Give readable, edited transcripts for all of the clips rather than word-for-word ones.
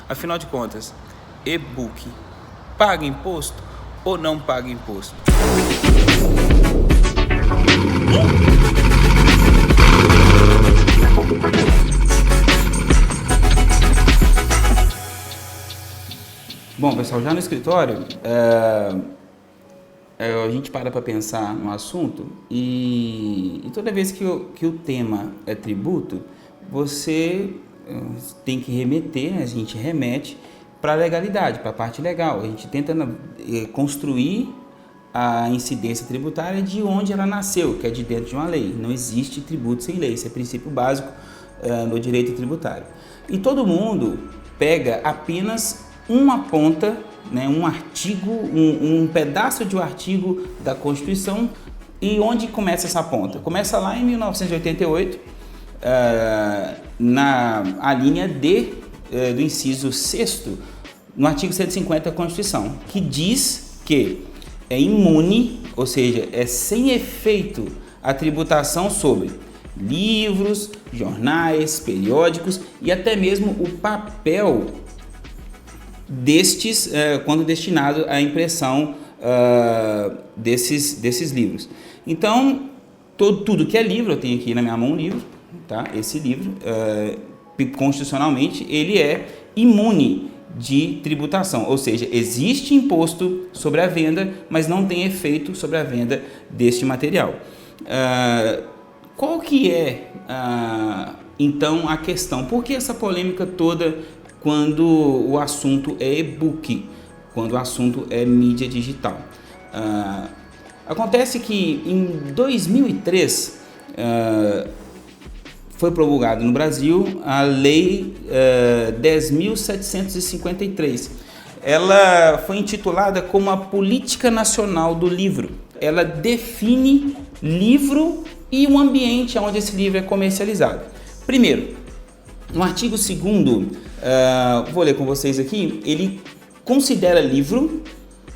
Afinal de contas, e-book paga imposto ou não paga imposto? Bom, pessoal, já no escritório, a gente para pensar no assunto e toda vez que o tema é tributo, você tem que remeter, a gente remete para a legalidade, para a parte legal. A gente tenta construir a incidência tributária de onde ela nasceu, que é de dentro de uma lei. Não existe tributo sem lei, esse é o princípio básico no direito tributário. E todo mundo pega apenas uma ponta, né, um artigo, um pedaço de um artigo da Constituição. E onde começa essa ponta? Começa lá em 1988, a linha D do inciso 6º, no artigo 150 da Constituição, que diz que é imune, ou seja, é sem efeito a tributação sobre livros, jornais, periódicos e até mesmo o papel destes, quando destinado à impressão desses livros. Então, tudo que é livro, eu tenho aqui na minha mão um livro, tá? Esse livro, constitucionalmente, ele é imune de tributação, ou seja, existe imposto sobre a venda, mas não tem efeito sobre a venda deste material. Qual que é, então, a questão? Por que essa polêmica toda quando o assunto é e-book, quando o assunto é mídia digital? Acontece que em 2003 foi promulgada no Brasil a Lei 10.753. Ela foi intitulada como a Política Nacional do Livro. Ela define livro e o ambiente onde esse livro é comercializado. Primeiro, no artigo 2º, vou ler com vocês aqui, ele considera livro,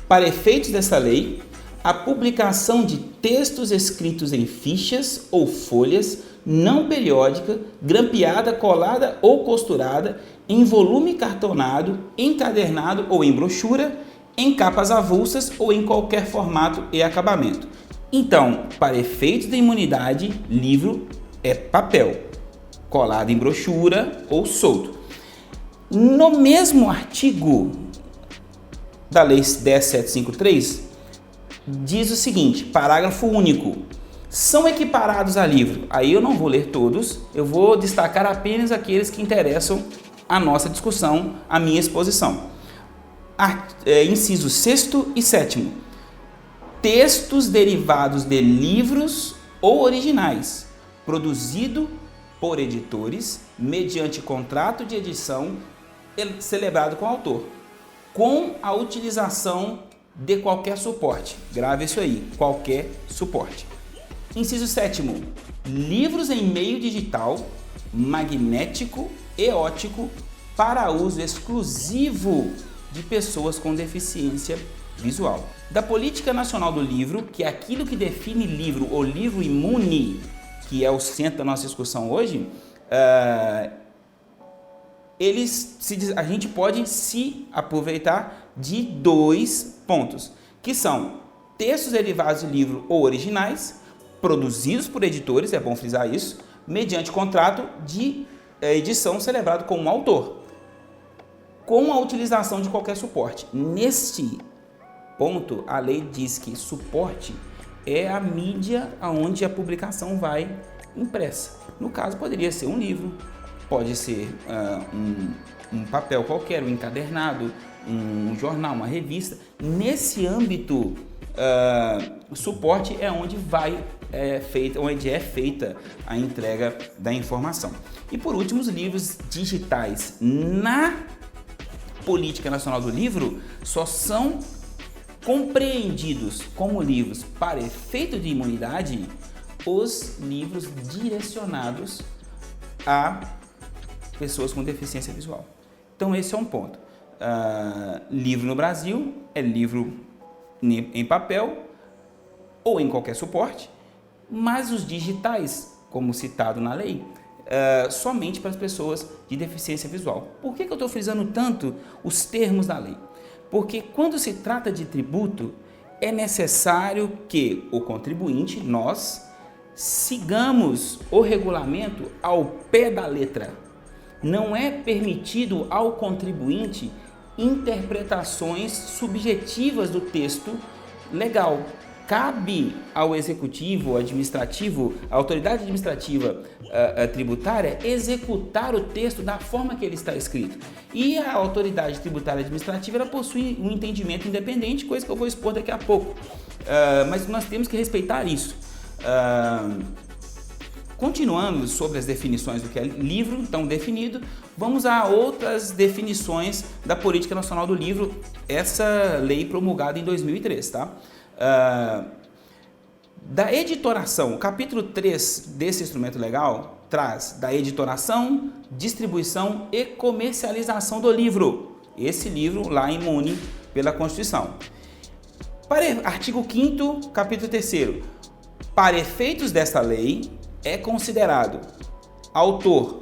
para efeitos dessa lei, a publicação de textos escritos em fichas ou folhas não periódica, grampeada, colada ou costurada, em volume cartonado, encadernado ou em brochura, em capas avulsas ou em qualquer formato e acabamento. Então, para efeitos de imunidade, livro é papel, colado em brochura ou solto. No mesmo artigo da Lei 10.753, diz o seguinte, parágrafo único: são equiparados a livro. Aí eu não vou ler todos, eu vou destacar apenas aqueles que interessam a nossa discussão, a minha exposição. Inciso 6º e 7º. Textos derivados de livros ou originais, produzido por editores, mediante contrato de edição celebrado com o autor, com a utilização de qualquer suporte. Grave isso aí, qualquer suporte. Inciso 7º, livros em meio digital, magnético e óptico para uso exclusivo de pessoas com deficiência visual. Da Política Nacional do Livro, que é aquilo que define livro ou livro imune, que é o centro da nossa discussão hoje, a gente pode se aproveitar de 2 pontos, que são textos derivados de livro ou originais, produzidos por editores, é bom frisar isso, mediante contrato de edição celebrado com um autor, com a utilização de qualquer suporte. Neste ponto, a lei diz que suporte é a mídia onde a publicação vai impressa. No caso, poderia ser um livro, pode ser um papel qualquer, um encadernado, um jornal, uma revista. Nesse âmbito, o suporte é onde onde é feita a entrega da informação. E por último, os livros digitais. Na Política Nacional do Livro, só são compreendidos como livros para efeito de imunidade os livros direcionados a pessoas com deficiência visual. Então esse é um ponto. Livro no Brasil é livro em papel ou em qualquer suporte, mas os digitais, como citado na lei, somente para as pessoas de deficiência visual. Por que eu estou frisando tanto os termos da lei? Porque quando se trata de tributo, é necessário que o contribuinte, nós, sigamos o regulamento ao pé da letra. Não é permitido ao contribuinte interpretações subjetivas do texto legal. Cabe ao executivo, administrativo, à autoridade administrativa tributária executar o texto da forma que ele está escrito. E a autoridade tributária administrativa ela possui um entendimento independente, coisa que eu vou expor daqui a pouco. Mas nós temos que respeitar isso. Continuando sobre as definições do que é livro, então definido, vamos a outras definições da Política Nacional do Livro, essa lei promulgada em 2003, tá? Da editoração, o capítulo 3 desse instrumento legal traz da editoração, distribuição e comercialização do livro. Esse livro lá imune pela Constituição. Artigo 5º, capítulo 3º. Para efeitos desta lei, é considerado autor,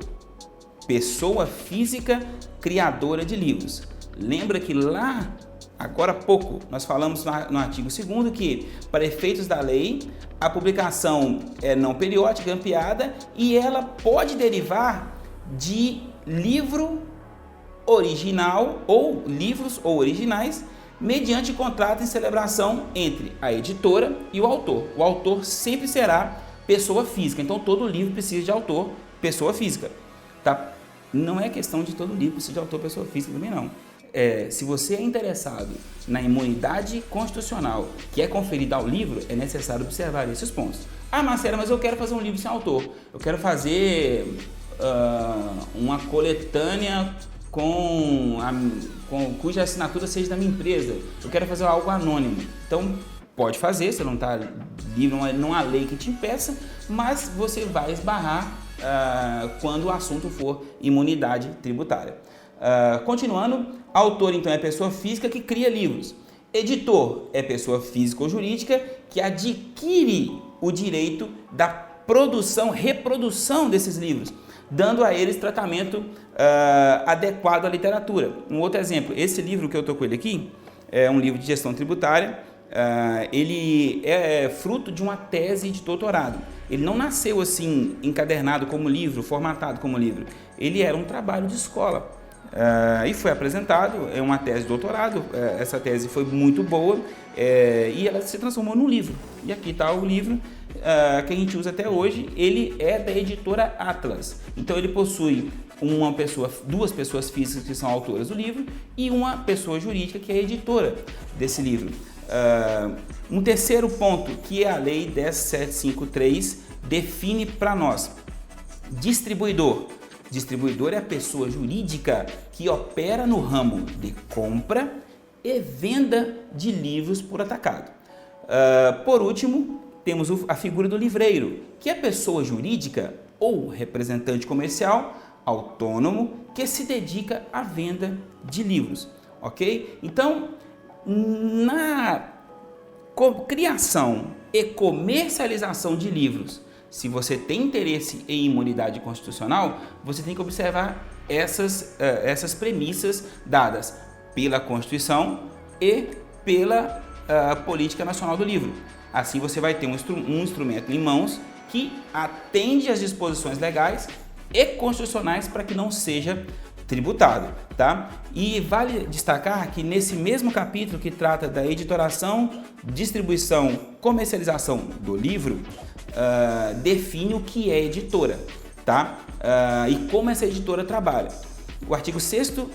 pessoa física criadora de livros. Lembra que lá, agora há pouco, nós falamos no artigo 2º que, para efeitos da lei, a publicação é não periódica, ampliada, e ela pode derivar de livro original ou livros ou originais, mediante contrato em celebração entre a editora e o autor. O autor sempre será pessoa física, então todo livro precisa de autor, pessoa física. Tá? Não é questão de todo livro precisa de autor, pessoa física também não. Se você é interessado na imunidade constitucional que é conferida ao livro, é necessário observar esses pontos. Ah, Marcelo, mas eu quero fazer um livro sem autor. Eu quero fazer uma coletânea cuja assinatura seja da minha empresa. Eu quero fazer algo anônimo. Então, pode fazer, você não está livre, não há lei que te impeça, mas você vai esbarrar quando o assunto for imunidade tributária. Continuando, autor então é pessoa física que cria livros. Editor é pessoa física ou jurídica que adquire o direito da produção, reprodução desses livros, dando a eles tratamento adequado à literatura. Um outro exemplo, esse livro que eu estou com ele aqui, é um livro de gestão tributária, ele é fruto de uma tese de doutorado. Ele não nasceu assim, encadernado como livro, formatado como livro. Ele era um trabalho de escola. E foi apresentado, é uma tese de doutorado, essa tese foi muito boa e ela se transformou num livro. E aqui está o livro que a gente usa até hoje, ele é da editora Atlas. Então ele possui duas pessoas físicas que são autoras do livro e uma pessoa jurídica que é editora desse livro. Um terceiro ponto que a Lei 10.753 define para nós: distribuidor. Distribuidor é a pessoa jurídica que opera no ramo de compra e venda de livros por atacado. Por último, temos a figura do livreiro, que é a pessoa jurídica ou representante comercial autônomo que se dedica à venda de livros, ok? Então, na criação e comercialização de livros, se você tem interesse em imunidade constitucional, você tem que observar essas premissas dadas pela Constituição e pela Política Nacional do Livro. Assim você vai ter um instrumento em mãos que atende às disposições legais e constitucionais para que não seja tributado, tá? E vale destacar que nesse mesmo capítulo que trata da editoração, distribuição, comercialização do livro, define o que é editora, tá? E como essa editora trabalha. O artigo 6º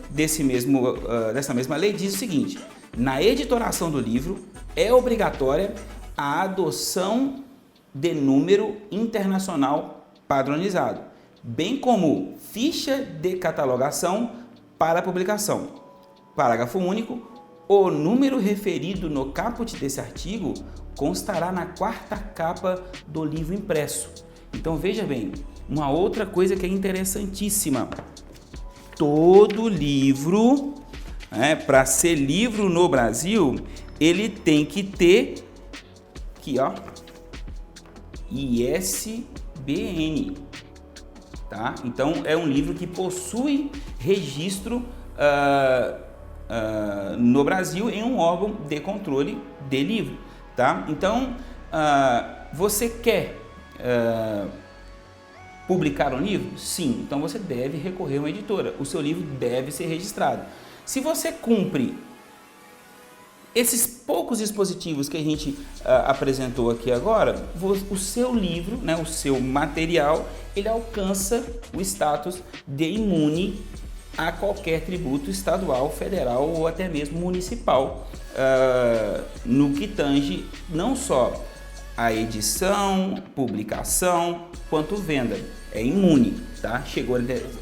dessa mesma lei diz o seguinte: na editoração do livro é obrigatória a adoção de número internacional padronizado, bem como ficha de catalogação para publicação. Parágrafo único. O número referido no caput desse artigo constará na 4ª capa do livro impresso. Então veja bem, uma outra coisa que é interessantíssima: todo livro, para ser livro no Brasil, ele tem que ter aqui, ó, ISBN. tá? Então é um livro que possui registro no Brasil em um órgão de controle de livro, tá? Então você quer publicar um livro? Sim, então você deve recorrer a uma editora, o seu livro deve ser registrado. Se você cumpre esses poucos dispositivos que a gente apresentou aqui agora, o seu livro, né, o seu material, ele alcança o status de imune a qualquer tributo estadual, federal ou até mesmo municipal, no que tange não só a edição, publicação, quanto venda. É imune, tá?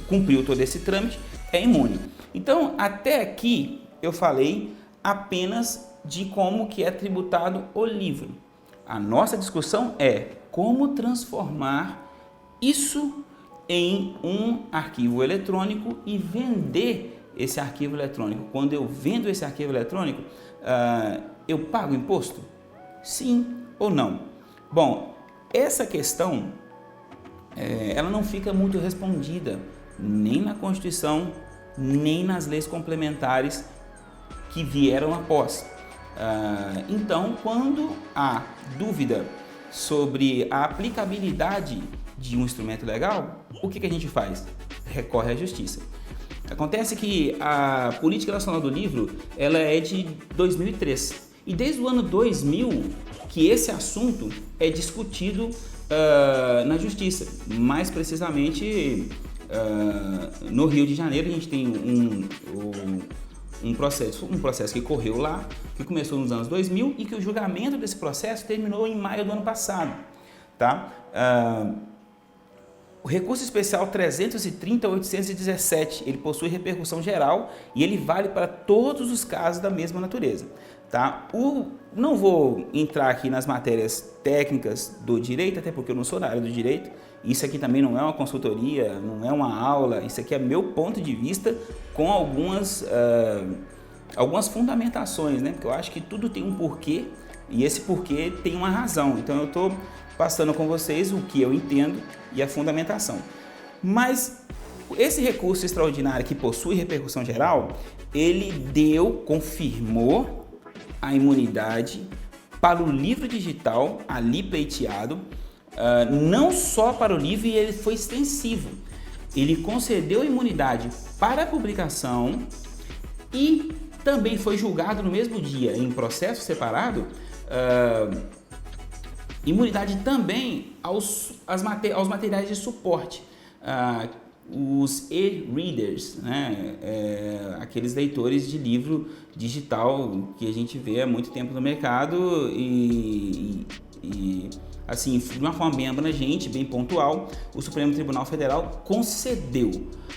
Cumpriu todo esse trâmite, é imune. Então, até aqui eu falei apenas de como que é tributado o livro. A nossa discussão é como transformar isso em um arquivo eletrônico e vender esse arquivo eletrônico. Quando eu vendo esse arquivo eletrônico, eu pago imposto? Sim ou não? Bom, essa questão ela não fica muito respondida nem na Constituição, nem nas leis complementares que vieram após. Então, quando há dúvida sobre a aplicabilidade de um instrumento legal, o que a gente faz? Recorre à justiça. Acontece que a Política Nacional do Livro ela é de 2003 e desde o ano 2000 que esse assunto é discutido na justiça, mais precisamente no Rio de Janeiro. A gente tem um processo que correu lá, que começou nos anos 2000 e que o julgamento desse processo terminou em maio do ano passado, tá? O recurso especial 330.817, ele possui repercussão geral e ele vale para todos os casos da mesma natureza, tá? Não vou entrar aqui nas matérias técnicas do direito, até porque eu não sou da área do direito. Isso aqui também não é uma consultoria, não é uma aula, isso aqui é meu ponto de vista com algumas fundamentações, né? Porque eu acho que tudo tem um porquê e esse porquê tem uma razão. Então eu estou passando com vocês o que eu entendo e a fundamentação. Mas esse recurso extraordinário que possui repercussão geral, ele confirmou a imunidade para o livro digital ali pleiteado, não só para o livro, e ele foi extensivo. Ele concedeu imunidade para a publicação e também foi julgado no mesmo dia, em processo separado, imunidade também aos materiais de suporte, os e-readers, né? Aqueles leitores de livro digital que a gente vê há muito tempo no mercado e assim, de uma forma bem abrangente, bem pontual, o Supremo Tribunal Federal concedeu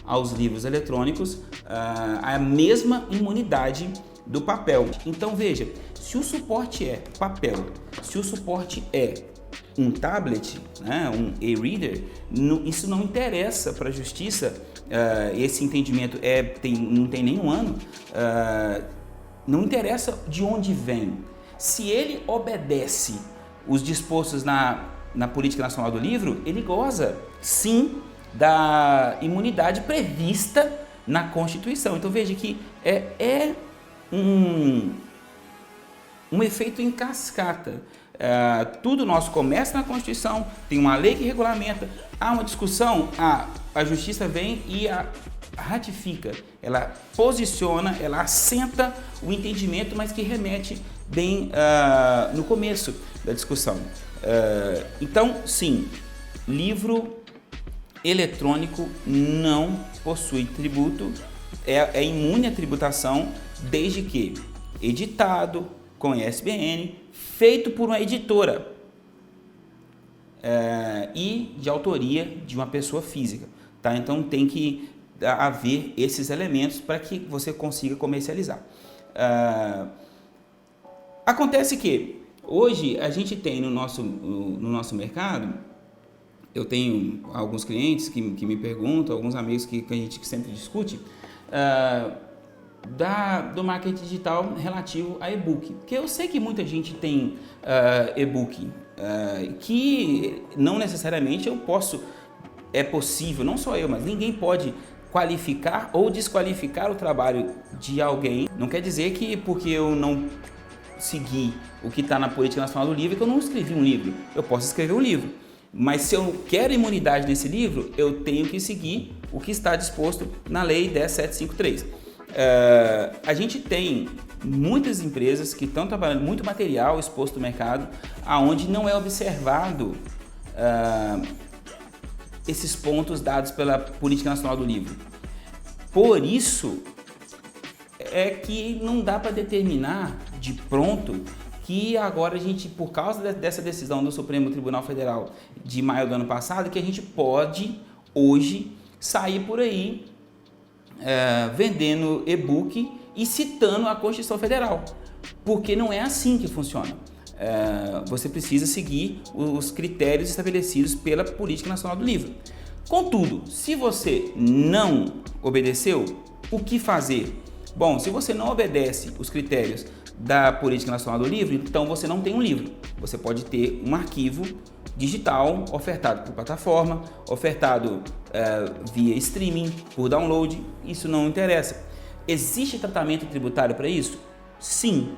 aos livros eletrônicos a mesma imunidade do papel. Então veja, se o suporte é papel, se o suporte é um tablet, né, um e-reader, isso não interessa para a justiça. Esse entendimento não tem nenhum ano, não interessa de onde vem. Se ele obedece os dispostos na Política Nacional do Livro, ele goza, sim, da imunidade prevista na Constituição. Então veja que é um efeito em cascata. Tudo nosso começa na Constituição, tem uma lei que regulamenta, há uma discussão, a Justiça vem e ratifica, ela posiciona, ela assenta o entendimento, mas que remete bem no começo da discussão. Então, sim, livro eletrônico não possui tributo, é imune à tributação, desde que editado com ISBN, feito por uma editora e de autoria de uma pessoa física, tá? Então tem que haver esses elementos para que você consiga comercializar. Acontece que hoje a gente tem no nosso mercado, eu tenho alguns clientes que me perguntam, alguns amigos que a gente sempre discute, do marketing digital relativo a e-book. Porque eu sei que muita gente tem e-book, que não necessariamente eu posso é possível, não só eu, mas ninguém pode qualificar ou desqualificar o trabalho de alguém. Não quer dizer que porque eu não segui o que está na Política Nacional do Livro, que eu não escrevi um livro. Eu posso escrever um livro, mas se eu quero imunidade nesse livro, eu tenho que seguir o que está disposto na Lei 10.753. A gente tem muitas empresas que estão trabalhando muito material exposto no mercado, aonde não é observado esses pontos dados pela Política Nacional do Livro. Por isso é que não dá para determinar de pronto que agora a gente, por causa dessa decisão do Supremo Tribunal Federal de maio do ano passado, que a gente pode hoje sair por aí vendendo e-book e citando a Constituição Federal, porque não é assim que funciona. Você precisa seguir os critérios estabelecidos pela Política Nacional do Livro. Contudo, se você não obedeceu, o que fazer? Bom, se você não obedece os critérios da Política Nacional do Livro, então você não tem um livro. Você pode ter um arquivo digital ofertado por plataforma, ofertado via streaming, por download, isso não interessa. Existe tratamento tributário para isso? Sim,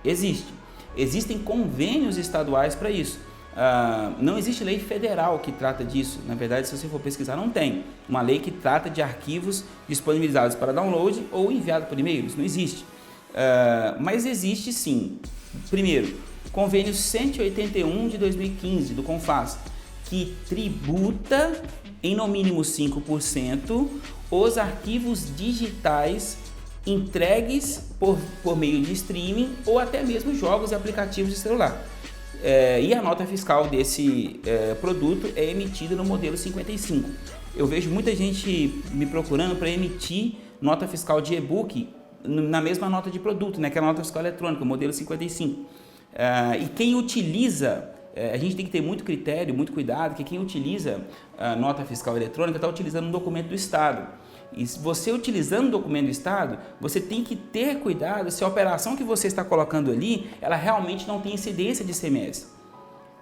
existe. Existem convênios estaduais para isso. Não existe lei federal que trata disso. Na verdade, se você for pesquisar, não tem uma lei que trata de arquivos disponibilizados para download ou enviado por e-mail. Isso não existe. Mas existe sim. Primeiro, convênio 181 de 2015 do CONFAS, que tributa em no mínimo 5% os arquivos digitais entregues por meio de streaming ou até mesmo jogos e aplicativos de celular. E a nota fiscal desse produto é emitida no modelo 55. Eu vejo muita gente me procurando para emitir nota fiscal de e-book na mesma nota de produto, né, que é a nota fiscal eletrônica, o modelo 55. E quem utiliza, a gente tem que ter muito critério, muito cuidado, que quem utiliza a nota fiscal eletrônica está utilizando um documento do Estado. E se você utilizando o documento do Estado, você tem que ter cuidado se a operação que você está colocando ali, ela realmente não tem incidência de ICMS.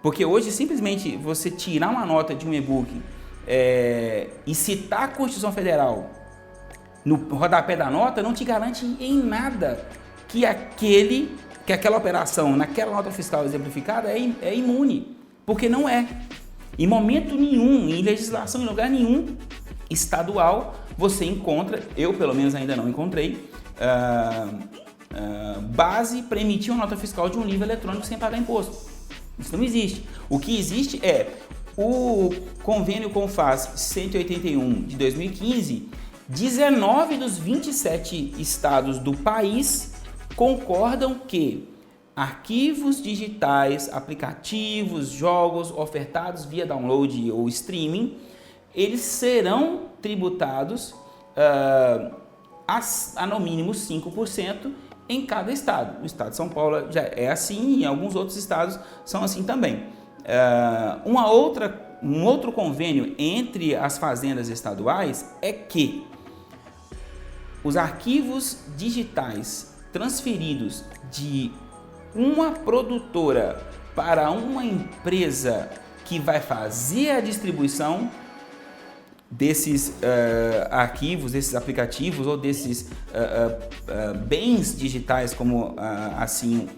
Porque hoje, simplesmente, você tirar uma nota de um e-book e citar a Constituição Federal no rodapé da nota, não te garante em nada que aquela operação, naquela nota fiscal exemplificada, é imune. Porque não é. Em momento nenhum, em legislação, em lugar nenhum estadual, você encontra, eu pelo menos ainda não encontrei, base para emitir uma nota fiscal de um livro eletrônico sem pagar imposto. Isso não existe. O que existe é o convênio CONFAS 181 de 2015, 19 dos 27 estados do país concordam que arquivos digitais, aplicativos, jogos ofertados via download ou streaming, eles serão tributados a no mínimo 5% em cada estado. O estado de São Paulo já é assim e alguns outros estados são assim também. Um outro convênio entre as fazendas estaduais é que os arquivos digitais transferidos de uma produtora para uma empresa que vai fazer a distribuição desses arquivos, desses aplicativos ou desses bens digitais, como assim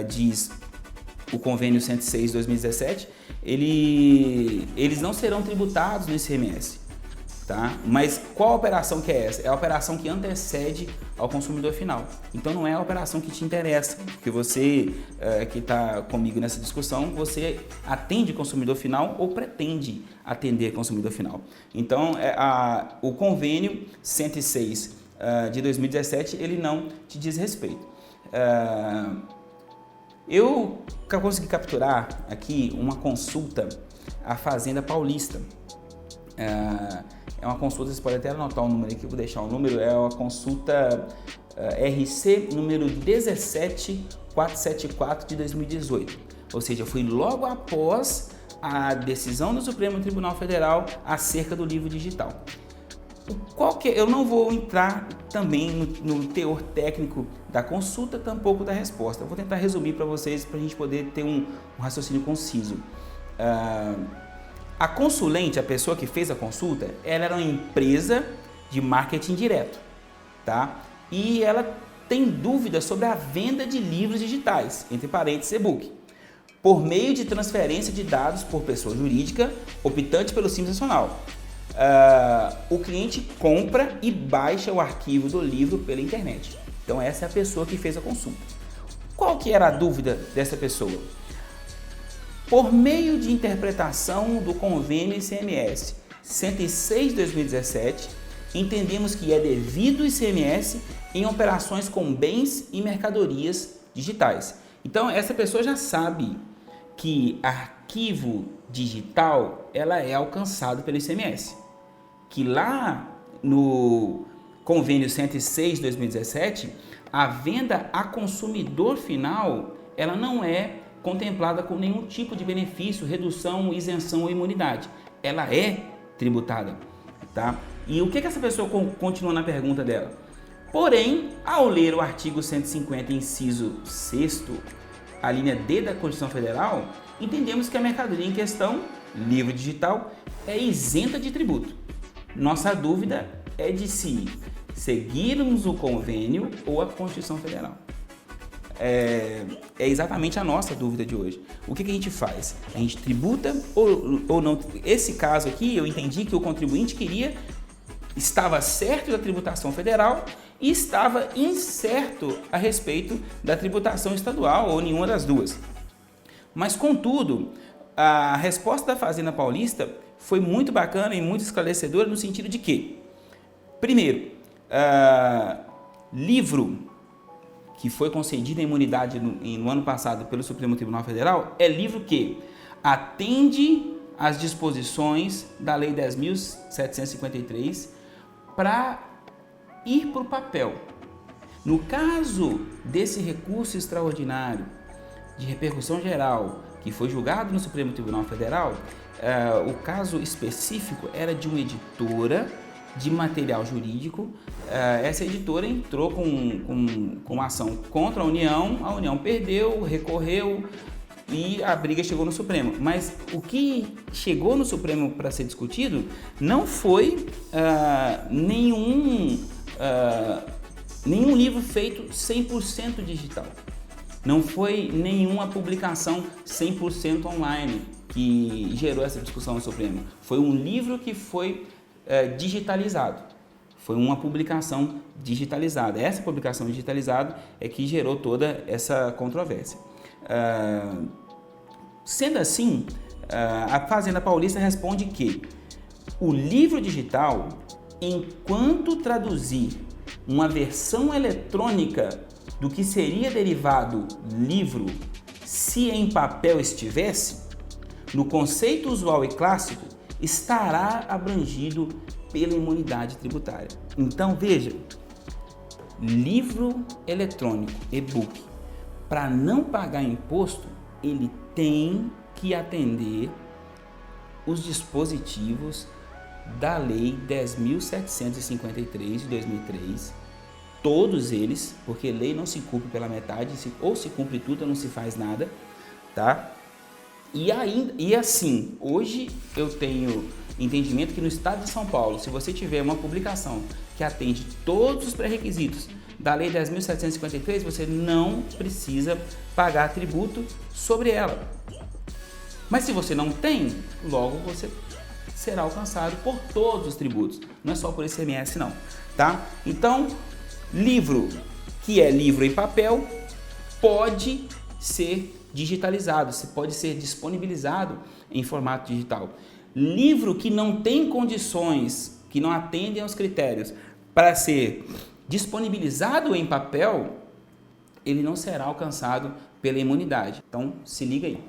diz o convênio 106 de 2017, eles não serão tributados no ICMS. Tá? Mas qual a operação que é essa? É a operação que antecede ao consumidor final. Então não é a operação que te interessa, porque você que está comigo nessa discussão, você atende consumidor final ou pretende atender consumidor final. Então o convênio 106 de 2017, ele não te diz respeito. Eu consegui capturar aqui uma consulta à Fazenda Paulista. É uma consulta, você pode até anotar o número aqui, eu vou deixar o número, é uma consulta RC número 17474 de 2018. Ou seja, foi logo após a decisão do Supremo Tribunal Federal acerca do livro digital. Eu não vou entrar também no teor técnico da consulta, tampouco da resposta. Eu vou tentar resumir para vocês, para a gente poder ter um raciocínio conciso. A consulente, a pessoa que fez a consulta, ela era uma empresa de marketing direto, tá? E ela tem dúvidas sobre a venda de livros digitais, entre parênteses, e-book, por meio de transferência de dados por pessoa jurídica optante pelo Simples Nacional. O cliente compra e baixa o arquivo do livro pela internet. Então essa é a pessoa que fez a consulta. Qual que era a dúvida dessa pessoa? Por meio de interpretação do convênio ICMS 106/2017, entendemos que é devido ICMS em operações com bens e mercadorias digitais. Então essa pessoa já sabe que arquivo digital ela é alcançado pelo ICMS. Que lá no convênio 106/2017, a venda a consumidor final ela não é contemplada com nenhum tipo de benefício, redução, isenção ou imunidade. Ela é tributada, tá? E o que essa pessoa continua na pergunta dela? Porém, ao ler o artigo 150, inciso 6º, a linha D da Constituição Federal, entendemos que a mercadoria em questão, livro digital, é isenta de tributo. Nossa dúvida é de se seguirmos o convênio ou a Constituição Federal. É exatamente a nossa dúvida de hoje. O que a gente faz? A gente tributa ou não? Esse caso aqui, eu entendi que o contribuinte estava certo da tributação federal e estava incerto a respeito da tributação estadual ou nenhuma das duas. Mas, contudo, a resposta da Fazenda Paulista foi muito bacana e muito esclarecedora no sentido de que, primeiro, livro que foi concedida a imunidade no ano passado pelo Supremo Tribunal Federal é livro que atende às disposições da Lei 10.753 para ir para o papel. No caso desse recurso extraordinário de repercussão geral que foi julgado no Supremo Tribunal Federal, o caso específico era de uma editora de material jurídico. Essa editora entrou com uma ação contra a União perdeu, recorreu e a briga chegou no Supremo. Mas o que chegou no Supremo para ser discutido não foi nenhum livro feito 100% digital. Não foi nenhuma publicação 100% online que gerou essa discussão no Supremo. Foi um livro que foi digitalizado. Foi uma publicação digitalizada. Essa publicação digitalizada é que gerou toda essa controvérsia. Sendo assim, a Fazenda Paulista responde que o livro digital, enquanto traduzir uma versão eletrônica do que seria derivado livro, se em papel estivesse, no conceito usual e clássico, estará abrangido pela imunidade tributária. Então, veja, livro eletrônico, e-book, para não pagar imposto, ele tem que atender os dispositivos da Lei 10.753 de 2003, todos eles, porque lei não se cumpre pela metade, ou se cumpre tudo ou não se faz nada, tá? E assim, hoje eu tenho entendimento que no estado de São Paulo, se você tiver uma publicação que atende todos os pré-requisitos da Lei 10.753, você não precisa pagar tributo sobre ela. Mas se você não tem, logo você será alcançado por todos os tributos, não é só por ICMS não, tá? Então, livro que é livro em papel pode ser digitalizado, pode ser disponibilizado em formato digital. Livro que não tem condições, que não atendem aos critérios para ser disponibilizado em papel, ele não será alcançado pela imunidade. Então, se liga aí.